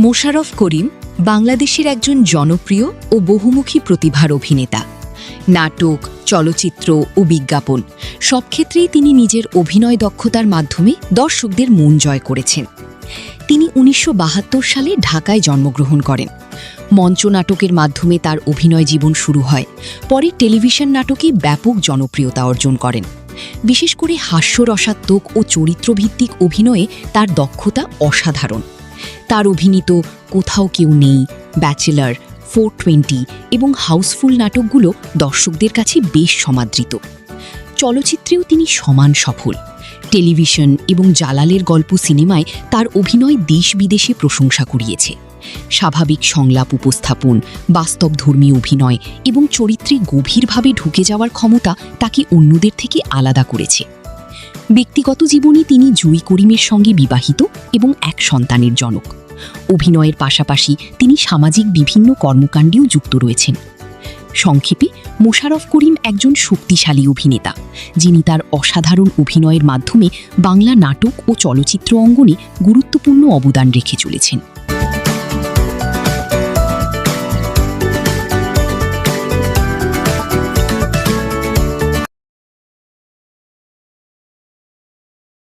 মোশাররফ করিম বাংলাদেশের একজন জনপ্রিয় ও বহুমুখী প্রতিভার অভিনেতা। নাটক, চলচ্চিত্র ও বিজ্ঞাপন সব ক্ষেত্রেই তিনি নিজের অভিনয় দক্ষতার মাধ্যমে দর্শকদের মন জয় করেছেন। তিনি ১৯৭২ সালে ঢাকায় জন্মগ্রহণ করেন। মঞ্চ নাটকের মাধ্যমে তার অভিনয় জীবন শুরু হয়। পরে টেলিভিশন নাটকে ব্যাপক জনপ্রিয়তা অর্জন করেন। বিশেষ করে হাস্যরসাত্মক ও চরিত্রভিত্তিক অভিনয়ে তার দক্ষতা অসাধারণ। তার অভিনীত কোথাও কেউ নেই, ব্যাচেলার, 420 এবং হাউসফুল নাটকগুলো দর্শকদের কাছে বেশ সমাদৃত। চলচ্চিত্রেও তিনি সমান সফল। টেলিভিশন এবং জালালের গল্প সিনেমায় তার অভিনয় দেশ বিদেশে প্রশংসা কুড়িয়েছে। স্বাভাবিক সংলাপ উপস্থাপন, বাস্তবধর্মী অভিনয় এবং চরিত্রে গভীরভাবে ঢুকে যাওয়ার ক্ষমতা তাকে অন্যদের থেকে আলাদা করেছে। ব্যক্তিগত জীবনে তিনি জুই করিমের সঙ্গে বিবাহিত এবং এক সন্তানের জনক। অভিনয়ের পাশাপাশি তিনি সামাজিক বিভিন্ন কর্মকাণ্ডেও যুক্ত রয়েছেন। সংক্ষেপে, মোশাররফ করিম একজন শক্তিশালী অভিনেতা, যিনি তার অসাধারণ অভিনয়ের মাধ্যমে বাংলা নাটক ও চলচ্চিত্র অঙ্গনে গুরুত্বপূর্ণ অবদান রেখে চলেছেন।